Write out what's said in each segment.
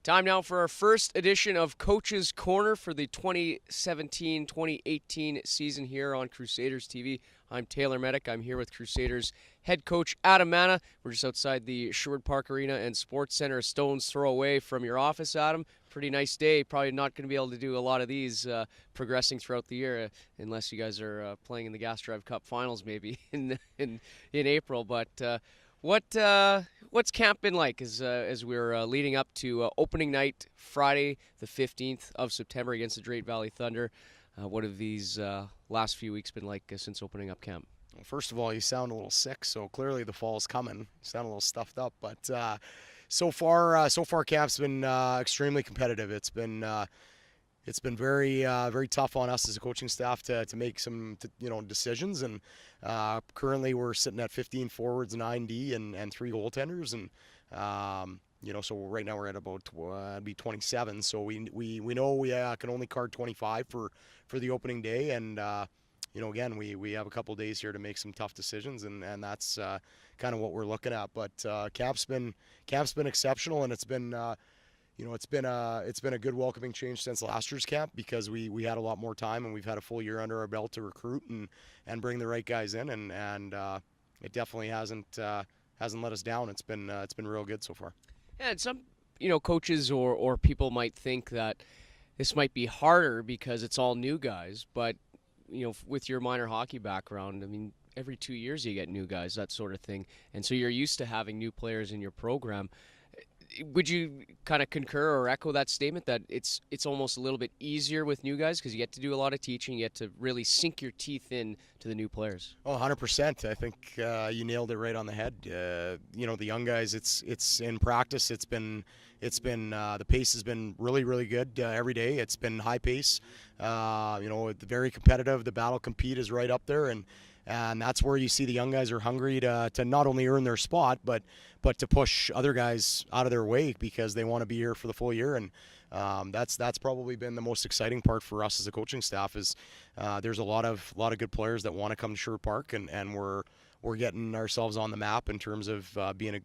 Time now for our first edition of Coach's Corner for the 2017-2018 season here on Crusaders TV. I'm Taylor Medak. I'm here with Crusaders head coach Adam Manah. We're just outside the Sherwood Park Arena and Sports Center, a stone's throw away from your office, Adam. Pretty nice day. Probably not going to be able to do a lot of these progressing throughout the year, unless you guys are playing in the Gas Drive Cup Finals maybe in April. But what's camp been like as we're leading up to opening night Friday the 15th of September against the Drayton Valley Thunder? What have these last few weeks been like since opening up camp? Well, first of all, you sound a little sick, so clearly the fall's coming. You sound a little stuffed up, but so far camp's been extremely competitive. It's been very very tough on us as a coaching staff to make some decisions, and currently we're sitting at 15 forwards, 9D, and 3 goaltenders, and so right now we're at about be 27. So we know we can only card 25 for the opening day, and again we have a couple days here to make some tough decisions, and that's kind of what we're looking at. But camp's been exceptional, and it's been it's been a good welcoming change since last year's camp, because we had a lot more time and we've had a full year under our belt to recruit and bring the right guys in, and it definitely hasn't let us down. It's been real good so far. Yeah, and some coaches or people might think that this might be harder because it's all new guys, but with your minor hockey background, I mean, every 2 years you get new guys, that sort of thing, and so you're used to having new players in your program. Would you kind of concur or echo that statement that it's almost a little bit easier with new guys because you get to do a lot of teaching, you get to really sink your teeth in to the new players? Oh, 100%. I think you nailed it right on the head. The young guys, it's in practice. It's been the pace has been really, really good every day. It's been high pace. Very competitive. The battle compete is right up there, and that's where you see the young guys are hungry to not only earn their spot, but to push other guys out of their way because they want to be here for the full year. And that's probably been the most exciting part for us as a coaching staff is there's a lot of good players that want to come to Sherwood Park, and we're getting ourselves on the map in terms of being a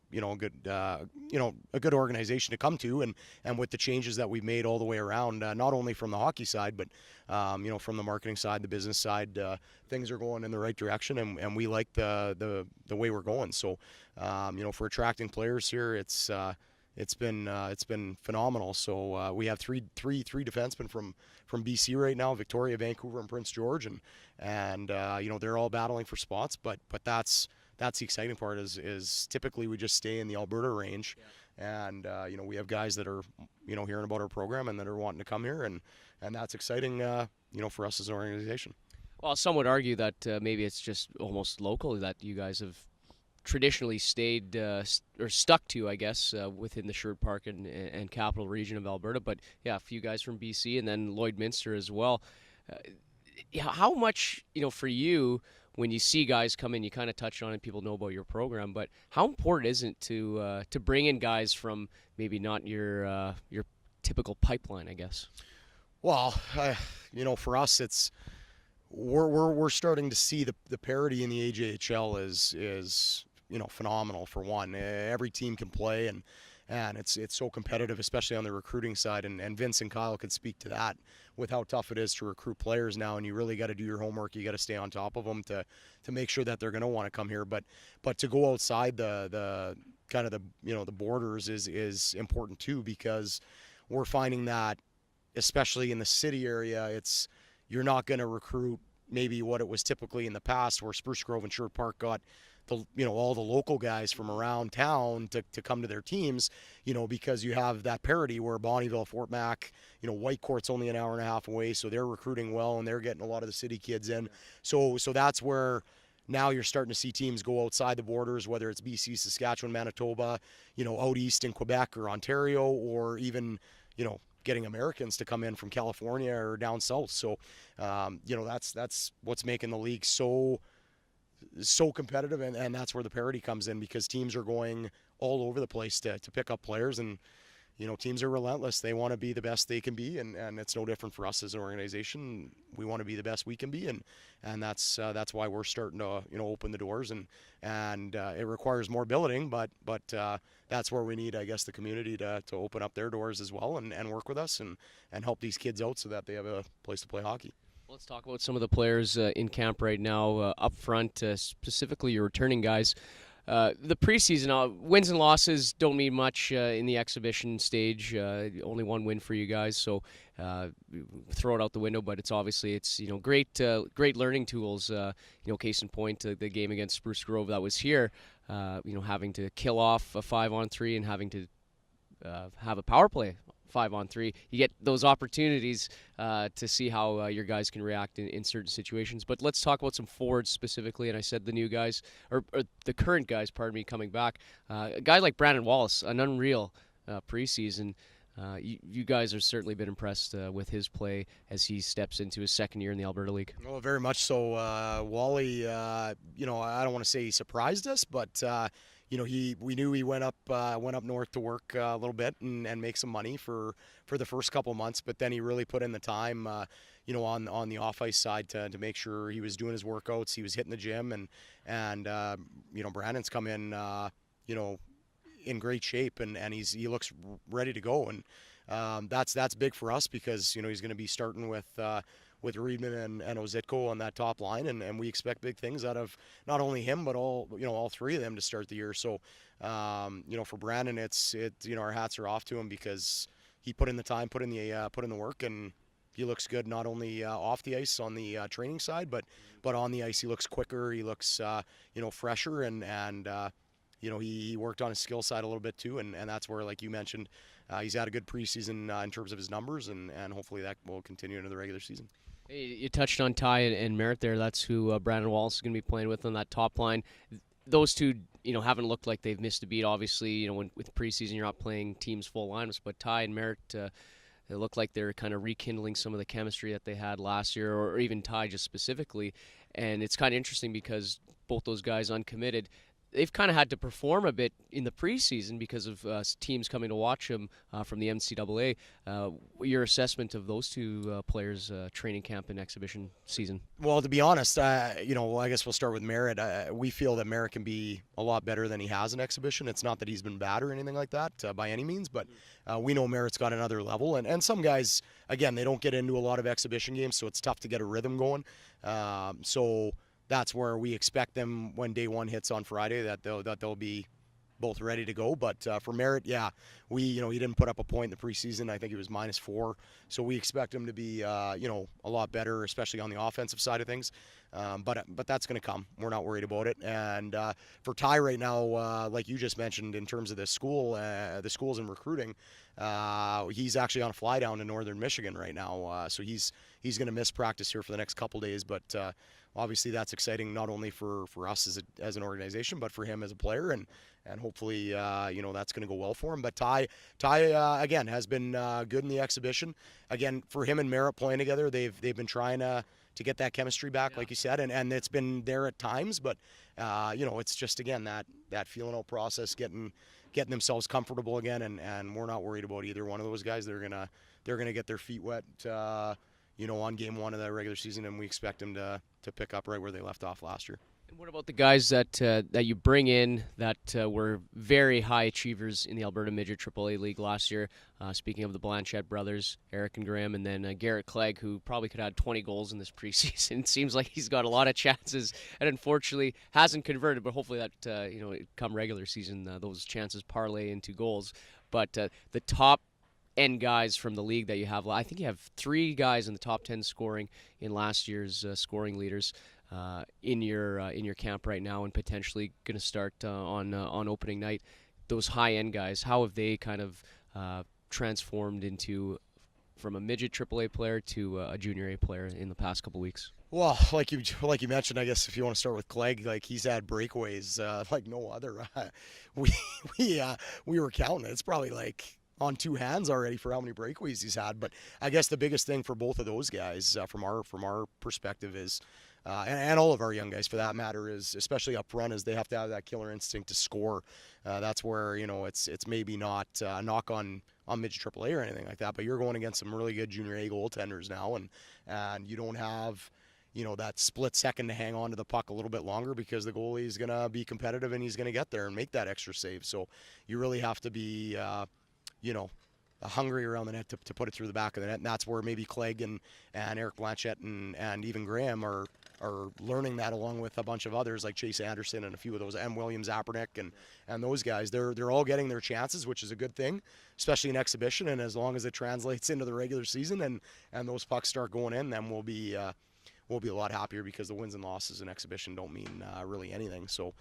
good organization to come to, and with the changes that we've made all the way around, not only from the hockey side, but from the marketing side, the business side, things are going in the right direction, and we like the way we're going. So for attracting players here, it's been phenomenal. So we have three defensemen from BC right now: Victoria, Vancouver, and Prince George, and they're all battling for spots. But that's the exciting part is typically we just stay in the Alberta range, and we have guys that are hearing about our program and that are wanting to come here, and that's exciting for us as an organization. Well, some would argue that maybe it's just almost local that you guys have traditionally stayed or stuck to, I guess, within the Sherwood Park and capital region of Alberta. But yeah, a few guys from BC and then Lloydminster as well. How much, for you, when you see guys come in, you kind of touched on it, people know about your program, but how important is it to bring in guys from maybe not your typical pipeline, I guess? Well, for us, it's we're starting to see the parity in the AJHL is phenomenal. For one, every team can play, and it's so competitive, especially on the recruiting side, and Vince and Kyle could speak to that with how tough it is to recruit players now, and you really got to do your homework. You got to stay on top of them to make sure that they're going to want to come here, but to go outside the kind of the borders is important too, because we're finding that especially in the city area, you're not going to recruit maybe what it was typically in the past, where Spruce Grove and Sherwood Park got all the local guys from around town to come to their teams, because you have that parity where Bonnyville, Fort Mac, Whitecourt's only an hour and a half away, so they're recruiting well and they're getting a lot of the city kids in. So that's where now you're starting to see teams go outside the borders, whether it's BC, Saskatchewan, Manitoba, out east in Quebec or Ontario, or even, getting Americans to come in from California or down south. So, that's what's making the league so competitive, and that's where the parity comes in, because teams are going all over the place to pick up players, and teams are relentless. They want to be the best they can be, and it's no different for us as an organization. We want to be the best we can be, and that's why we're starting to open the doors, and it requires more billeting, but that's where we need, I guess, the community to open up their doors as well and work with us and help these kids out so that they have a place to play hockey. Let's talk about some of the players in camp right now up front, specifically your returning guys. The preseason wins and losses don't mean much in the exhibition stage. Only one win for you guys, so throw it out the window. But it's great learning tools. Case in point, the game against Spruce Grove that was here. Having to kill off a 5-on-3 and having to have a power play 5-on-3. You get those opportunities to see how your guys can react in certain situations. But let's talk about some forwards specifically. And I said the new guys, or the current guys, pardon me, coming back. A guy like Brandon Wallace, an unreal preseason. You guys have certainly been impressed with his play as he steps into his second year in the Alberta League. Well, very much so. Wally, I don't want to say he surprised us, but we knew he went up north to work a little bit and make some money for the first couple months, but then he really put in the time, on the off ice side to make sure he was doing his workouts, he was hitting the gym, and Brandon's come in, in great shape, and he looks ready to go, and that's big for us because he's going to be starting with Reedman and Ozitko on that top line, and we expect big things out of not only him but all three of them to start the year. So for Brandon, it's our hats are off to him because he put in the time, put in the work, and he looks good not only off the ice on the training side, but on the ice he looks quicker, he looks fresher, and he worked on his skill side a little bit too, and that's where, like you mentioned, he's had a good preseason in terms of his numbers, and hopefully that will continue into the regular season. Hey, you touched on Ty and Merritt there. That's who Brandon Wallace is going to be playing with on that top line. Those two, haven't looked like they've missed a beat. Obviously, with preseason you're not playing teams full lineups, but Ty and Merritt, they look like they're kind of rekindling some of the chemistry that they had last year, or even Ty just specifically. And it's kind of interesting because both those guys uncommitted. They've kind of had to perform a bit in the preseason because of teams coming to watch them from the NCAA. Your assessment of those two players' training camp and exhibition season? Well, to be honest, I guess we'll start with Merritt. We feel that Merritt can be a lot better than he has in exhibition. It's not that he's been bad or anything like that by any means, but we know Merritt's got another level. And some guys, again, they don't get into a lot of exhibition games, so it's tough to get a rhythm going. So that's where we expect them when day one hits on Friday that they'll be both ready to go. But for Merritt, he didn't put up a point in the preseason. I think he was -4. So we expect him to be a lot better, especially on the offensive side of things. But that's going to come. We're not worried about it. And for Ty right now, like you just mentioned, in terms of the schools in recruiting, he's actually on a fly down to Northern Michigan right now. So he's going to miss practice here for the next couple days. But obviously that's exciting not only for us as an organization, but for him as a player, and hopefully that's going to go well for him. But Ty again has been good in the exhibition. Again, for him and Merritt playing together, they've been trying to get that chemistry back, like you said, and it's been there at times, but it's just again that feeling out process, getting themselves comfortable again, and we're not worried about either one of those guys. They're gonna get their feet wet on game one of the regular season, and we expect them to pick up right where they left off last year. And what about the guys that you bring in that were very high achievers in the Alberta Midget AAA League last year? Speaking of the Blanchette brothers, Eric and Graham, and then Garrett Clegg, who probably could have had 20 goals in this preseason. It seems like he's got a lot of chances, and unfortunately hasn't converted. But hopefully that come regular season, those chances parlay into goals. But the top end guys from the league that you have, I think you have 3 guys in the top 10 scoring in last year's scoring leaders in your camp right now, and potentially going to start on opening night. Those high end guys, how have they kind of transformed from a midget AAA player to a junior A player in the past couple weeks? Well, like you mentioned, I guess if you want to start with Clegg, like he's had breakaways like no other. We were counting. It's probably like on 2 hands already for how many breakaways he's had. But I guess the biggest thing for both of those guys, from our perspective, is and all of our young guys for that matter, is especially up front, is they have to have that killer instinct to score. That's where it's maybe not a knock on midget AAA or anything like that, but you're going against some really good junior A goaltenders now, and you don't have that split second to hang on to the puck a little bit longer because the goalie is going to be competitive and he's going to get there and make that extra save. So you really have to be, hungry around the net to put it through the back of the net. And that's where maybe Clegg and Eric Blanchette and even Graham are learning that, along with a bunch of others like Chase Anderson and a few of those, and Williams Zapernick and those guys. They're all getting their chances, which is a good thing, especially in exhibition. And as long as it translates into the regular season and those pucks start going in, then we'll be a lot happier, because the wins and losses in exhibition don't mean really anything. So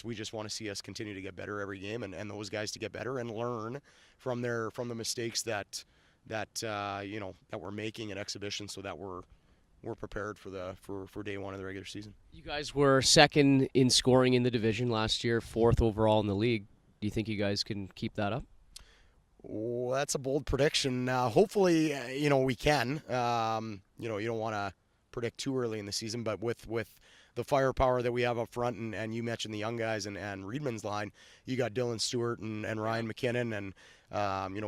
we just want to see us continue to get better every game, and those guys to get better and learn from the mistakes that we're making in exhibition, so that we're prepared for day one of the regular season. You guys were second in scoring in the division last year, fourth overall in the league. Do you think you guys can keep that up? Well, that's a bold prediction. Hopefully, we can. You don't want to predict too early in the season, but with the firepower that we have up front, and you mentioned the young guys and Reedman's line, you got Dylan Stewart and Ryan McKinnon and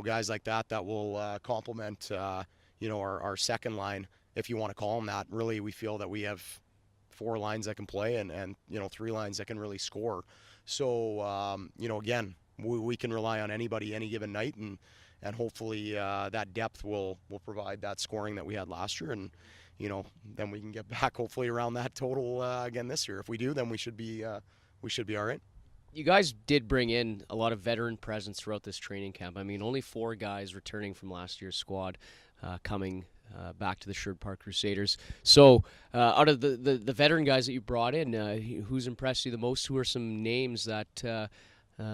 guys like that will complement our second line, if you want to call them that. Really, we feel that we have 4 lines that can play and 3 lines that can really score. So again, we can rely on anybody any given night, and hopefully that depth will provide that scoring that we had last year, and then we can get back hopefully around that total again this year. If we do, then we should be all right. You guys did bring in a lot of veteran presence throughout this training camp. I mean, only 4 guys returning from last year's squad coming back to the Sherwood Park Crusaders. So out of the veteran guys that you brought in, who's impressed you the most? Who are some names that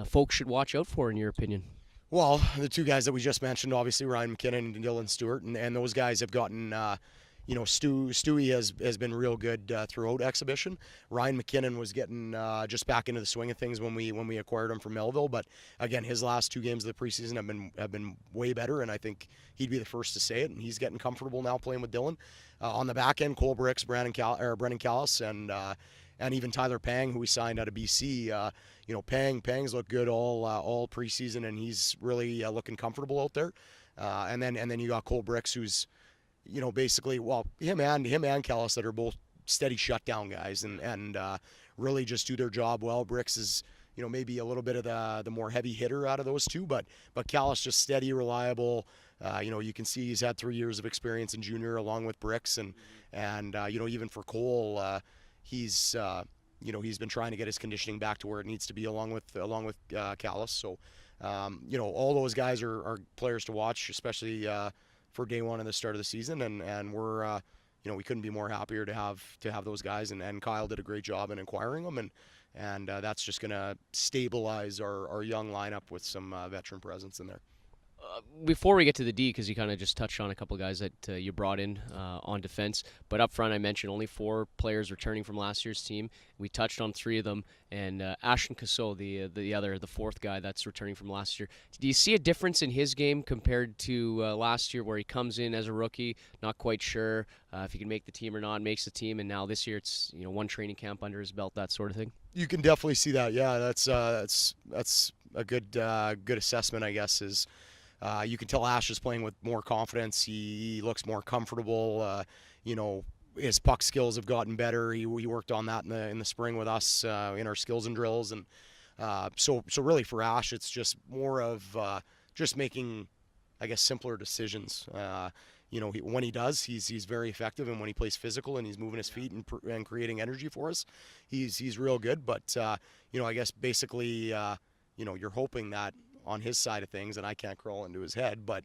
folks should watch out for, in your opinion? Well, the 2 guys that we just mentioned, obviously Ryan McKinnon and Dylan Stewart, and those guys have gotten Stewie has been real good throughout exhibition. Ryan McKinnon was getting just back into the swing of things when we acquired him from Melville, but again, his last 2 games of the preseason have been way better, and I think he'd be the first to say it. And he's getting comfortable now playing with Dylan. On the back end, Cole Bricks, Brendan Callis, and even Tyler Pang, who we signed out of BC. Pang's looked good all preseason, and he's really looking comfortable out there. And then you got Cole Bricks, who's basically, well, him and Callis, that are both steady shutdown guys and really just do their job well. Bricks is, maybe a little bit of the more heavy hitter out of those 2, but Callis just steady, reliable. You can see he's had 3 years of experience in junior along with Bricks, and even for Cole, he's been trying to get his conditioning back to where it needs to be along with Callis. So all those guys are players to watch, especially for day one and the start of the season, and we're we couldn't be more happier to have those guys, and Kyle did a great job in acquiring them, and that's just going to stabilize our young lineup with some veteran presence in there. Before we get to the D, because you kind of just touched on a couple of guys that you brought in on defense, but up front I mentioned only 4 players returning from last year's team. We touched on 3 of them, and Ashton Cassot, the 4th guy that's returning from last year. Do you see a difference in his game compared to last year, where he comes in as a rookie, not quite sure if he can make the team or not, makes the team, and now this year it's 1 training camp under his belt, that sort of thing? You can definitely see that. Yeah, that's a good assessment, I guess. Is you can tell Ash is playing with more confidence. He looks more comfortable. His puck skills have gotten better. He worked on that in the spring with us in our skills and drills, and so really for Ash, it's just more of just making, I guess, simpler decisions. When he does, he's very effective, and when he plays physical and he's moving his feet and creating energy for us, he's real good. But I guess basically, you're hoping that on his side of things, and I can't crawl into his head, but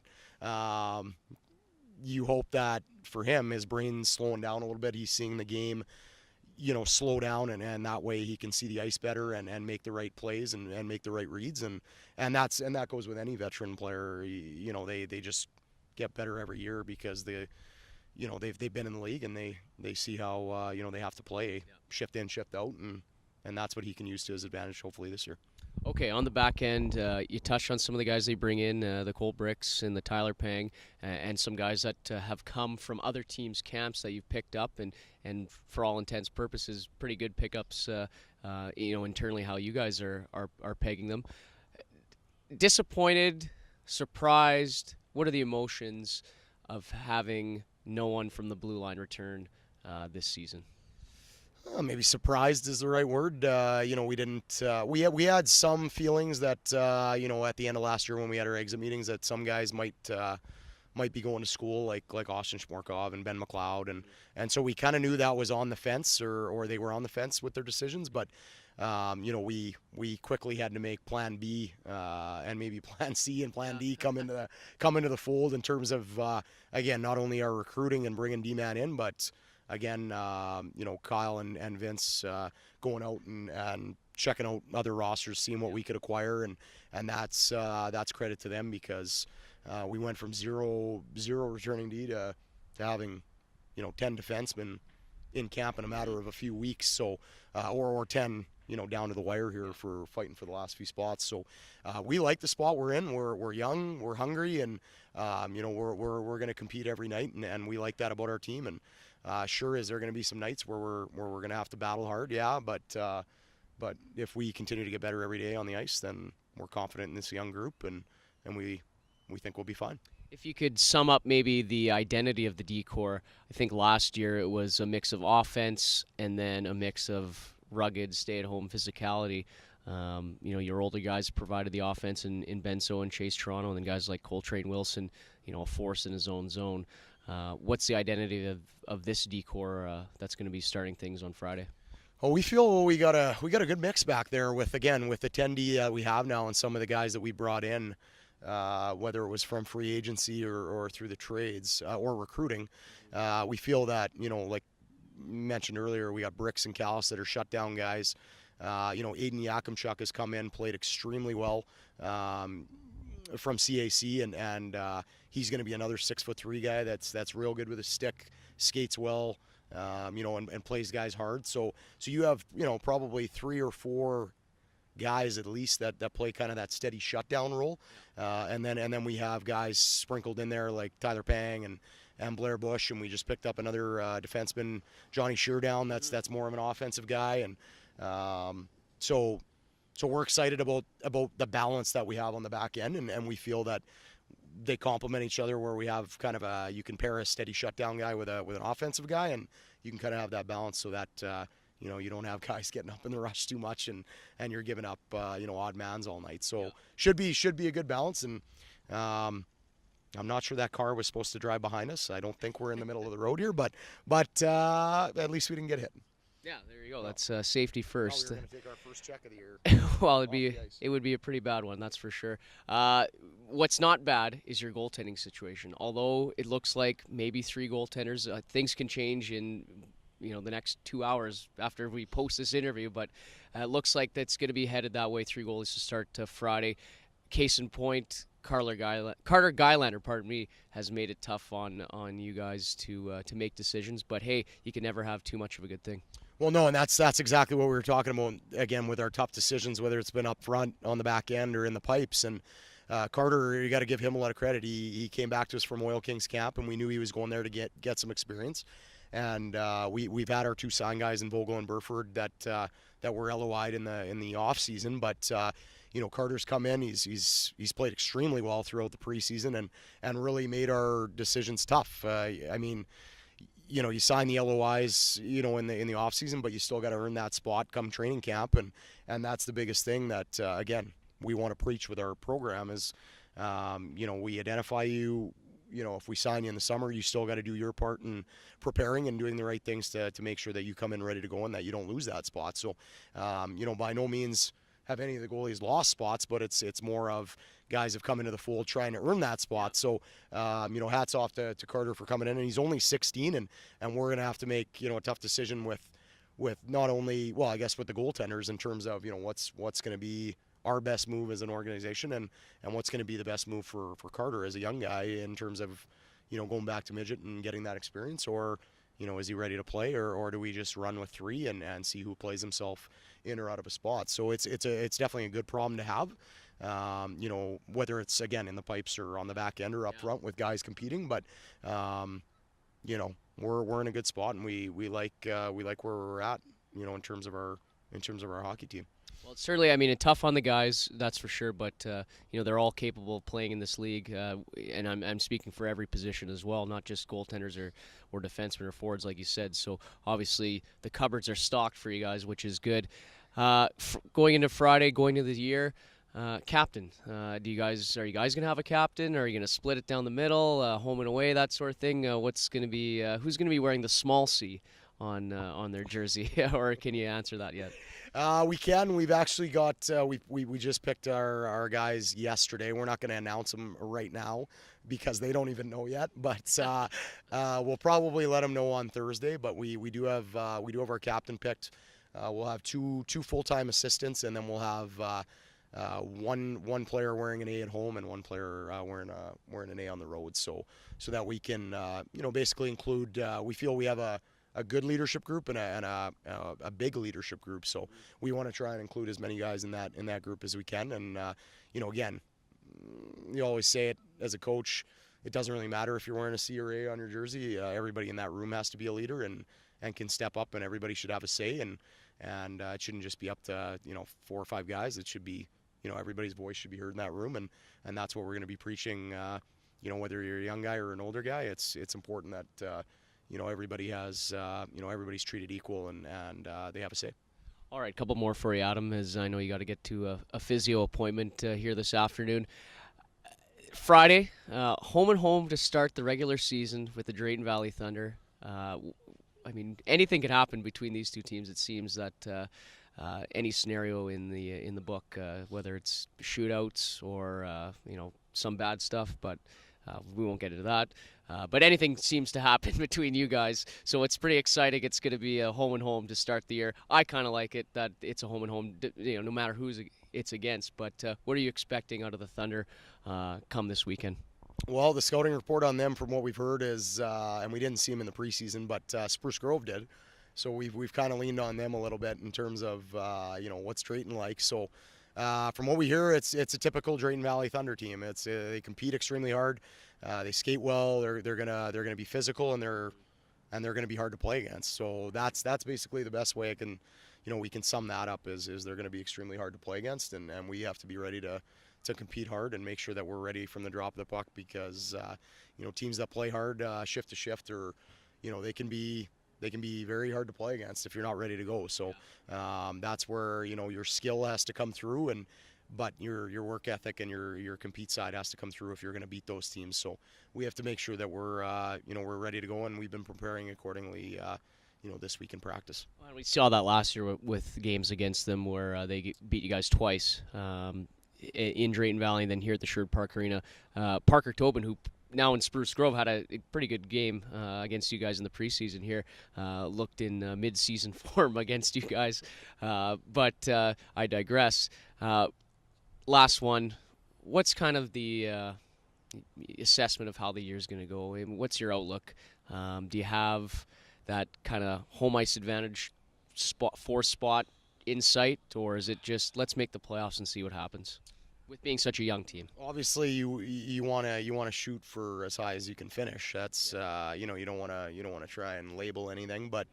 you hope that for him, his brain's slowing down a little bit. He's seeing the game, slow down, and that way he can see the ice better and make the right plays and make the right reads, and that goes with any veteran player. They just get better every year because they've been in the league, and they see how they have to play shift in, shift out, and that's what he can use to his advantage hopefully this year. Okay, on the back end, you touched on some of the guys they bring in, the Cole Bricks and the Tyler Pang, and some guys that have come from other teams' camps that you've picked up, and for all intents purposes, pretty good pickups. Internally, how you guys are pegging them. Disappointed, surprised. What are the emotions of having no one from the blue line return this season? Maybe surprised is the right word. We didn't. We had some feelings that at the end of last year when we had our exit meetings that some guys might be going to school like Austin Shmorkov and Ben McLeod, and so we kind of knew that was on the fence or they were on the fence with their decisions. But we quickly had to make Plan B and maybe Plan C and Plan D come into the fold in terms of again, not only our recruiting and bringing D-man in, but again, Kyle and Vince going out and checking out other rosters, seeing what we could acquire, and that's credit to them because we went from zero returning D to having 10 defensemen in camp in a matter of a few weeks. So or 10 down to the wire here for fighting for the last few spots. So we like the spot we're in. We're young, we're hungry, and we're going to compete every night, and we like that about our team. And sure, is there going to be some nights where we're going to have to battle hard? Yeah, but if we continue to get better every day on the ice, then we're confident in this young group, and we think we'll be fine. If you could sum up maybe the identity of the D-Corps, I think last year it was a mix of offense and then a mix of rugged, stay-at-home physicality. Your older guys provided the offense in Benso and Chase Toronto, and then guys like Coltrane Wilson, a force in his own zone. What's the identity of this D-Corps that's going to be starting things on Friday? Well, we feel we got a good mix back there with the 10D we have now and some of the guys that we brought in, whether it was from free agency or through the trades or recruiting. We feel that, like mentioned earlier, we got Bricks and Callis that are shutdown guys. Aiden Yakimchuk has come in, played extremely well from CAC, and he's going to be another 6'3" guy that's real good with his stick, skates well, and plays guys hard. So you have probably 3 or 4 guys at least that play kind of that steady shutdown role, and then we have guys sprinkled in there like Tyler Pang and Blair Bush, and we just picked up another defenseman, Johnny Sheardown. That's more of an offensive guy, and so we're excited about the balance that we have on the back end, and we feel that they complement each other where we have kind of you can pair a steady shutdown guy with an offensive guy, and you can kind of have that balance so that you don't have guys getting up in the rush too much and you're giving up odd mans all night. So should be a good balance, and I'm not sure that car was supposed to drive behind us. I don't think we're in the middle of the road here, but at least we didn't get hit. Yeah, there you go. That's safety first. We were going to take our first check of the year. Well, it would be a pretty bad one, that's for sure. What's not bad is your goaltending situation. Although it looks like maybe 3 goaltenders, things can change in the next 2 hours after we post this interview. But it looks like that's going to be headed that way. 3 goalies to start Friday. Case in point, Carter Guylander, has made it tough on you guys to make decisions. But hey, you can never have too much of a good thing. Well, no, and that's exactly what we were talking about again with our tough decisions, whether it's been up front on the back end or in the pipes. And Carter, you got to give him a lot of credit. He came back to us from Oil Kings camp, and we knew he was going there to get some experience. And we've had our 2 sign guys in Vogel and Burford that were LOI'd in the off season, but Carter's come in. He's played extremely well throughout the preseason and really made our decisions tough. You sign the LOIs, in the off season, but you still got to earn that spot come training camp, and that's the biggest thing that again we want to preach with our program is, we identify you. If we sign you in the summer, you still got to do your part in preparing and doing the right things to make sure that you come in ready to go and that you don't lose that spot. So, by no means have any of the goalies lost spots, but it's more of guys have come into the fold trying to earn that spot. So, hats off to Carter for coming in, and he's only 16, and we're going to have to make, a tough decision with not only, well, I guess with the goaltenders in terms of, what's going to be our best move as an organization and what's going to be the best move for Carter as a young guy in terms of, going back to midget and getting that experience, or is he ready to play, or do we just run with 3 and see who plays himself in or out of a spot? So it's definitely a good problem to have. Whether it's again in the pipes or on the back end or up front with guys competing, but we're in a good spot, and we like where we're at, in terms of our hockey team. Well, it's certainly, I mean, it's tough on the guys, that's for sure. But they're all capable of playing in this league, and I'm speaking for every position as well, not just goaltenders or defensemen or forwards, like you said. So obviously the cupboards are stocked for you guys, which is good. Going into Friday, going into the year, captain. Are you guys gonna have a captain? Or are you gonna split it down the middle, home and away, that sort of thing? Who's gonna be wearing the small C on their jersey? Or can you answer that yet? We can. We've actually got. We just picked our guys yesterday. We're not going to announce them right now because they don't even know yet. But we'll probably let them know on Thursday. But we do have our captain picked. We'll have two full-time assistants, and then we'll have one player wearing an A at home and one player wearing an A on the road. So that we can basically include. We feel we have a good leadership group and a big leadership group. So we want to try and include as many guys in that group as we can. And again, you always say it as a coach, it doesn't really matter if you're wearing a C or A on your jersey. Everybody in that room has to be a leader and can step up, and everybody should have a say. And it shouldn't just be up to 4 or 5 guys. It should be everybody's voice should be heard in that room, and that's what we're going to be preaching. Whether you're a young guy or an older guy, it's important that everybody has, everybody's treated equal and they have a say. All right, couple more for you, Adam, as I know you got to get to a physio appointment here this afternoon. Friday, home and home to start the regular season with the Drayton Valley Thunder. I mean, anything could happen between these two teams. It seems that any scenario in the book, whether it's shootouts or some bad stuff, but we won't get into that. But anything seems to happen between you guys, so it's pretty exciting. It's going to be a home and home to start the year. I kind of like it that it's a home and home, no matter who it's against. But what are you expecting out of the Thunder come this weekend? Well, the scouting report on them, from what we've heard, is, and we didn't see them in the preseason, but Spruce Grove did. So we've kind of leaned on them a little bit in terms of what's Drayton like. So from what we hear, it's a typical Drayton Valley Thunder team. They compete extremely hard. They skate well. They're gonna be physical, and they're gonna be hard to play against. So that's basically the best way we can sum that up is they're gonna be extremely hard to play against, and we have to be ready to compete hard and make sure that we're ready from the drop of the puck, because teams that play hard shift to shift, or they can be very hard to play against if you're not ready to go. So that's where your skill has to come through, but your work ethic and your compete side has to come through if you're going to beat those teams. So we have to make sure that we're ready to go, and we've been preparing accordingly. This week in practice. Well, we saw that last year with games against them where they beat you guys twice in Drayton Valley, and then here at the Sherwood Park Arena. Parker Tobin, who now in Spruce Grove, had a pretty good game against you guys in the preseason here. Looked in mid-season form against you guys. But I digress. Last one. What's kind of the assessment of how the year's going to go? I mean, what's your outlook? Do you have that kind of home ice advantage spot in sight, or is it just let's make the playoffs and see what happens? With being such a young team, obviously you want to shoot for as high as you can finish. That's you don't want to try and label anything, but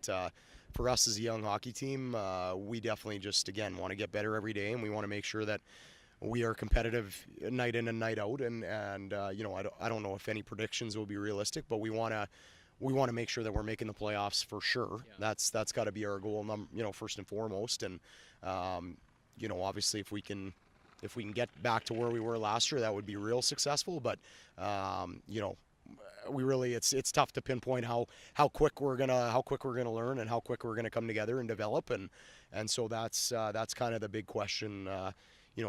for us as a young hockey team, we definitely just again want to get better every day, and we want to make sure that we are competitive night in and night out. And I don't know if any predictions will be realistic, but we want to make sure that we're making the playoffs for sure. Yeah. That's got to be our goal, first and foremost. And obviously if we can get back to where we were last year, that would be real successful. But we really it's tough to pinpoint how quick we're gonna learn and how quick we're gonna come together and develop. And so that's kind of the big question.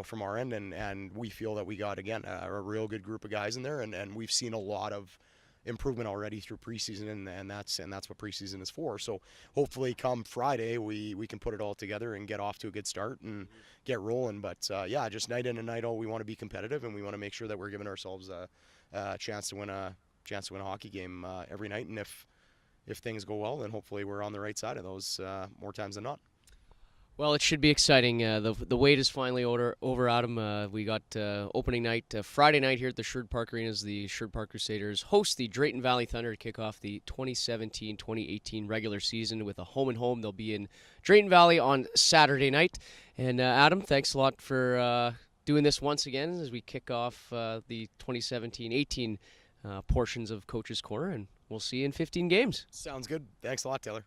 From our end, and we feel that we got again a real good group of guys in there, and we've seen a lot of improvement already through preseason, and that's what preseason is for. So hopefully come Friday we can put it all together and get off to a good start and get rolling. But just night in and night out, we want to be competitive, and we want to make sure that we're giving ourselves a chance to win a hockey game every night. And if if things go well, then hopefully we're on the right side of those more times than not. Well, it should be exciting. The wait is finally over Adam. We got opening night Friday night here at the Sherwood Park Arena as the Sherwood Park Crusaders host the Drayton Valley Thunder to kick off the 2017-2018 regular season with a home and home. They'll be in Drayton Valley on Saturday night. And Adam, thanks a lot for doing this once again as we kick off the 2017-18 portions of Coach's Corner, and we'll see you in 15 games. Sounds good. Thanks a lot, Taylor.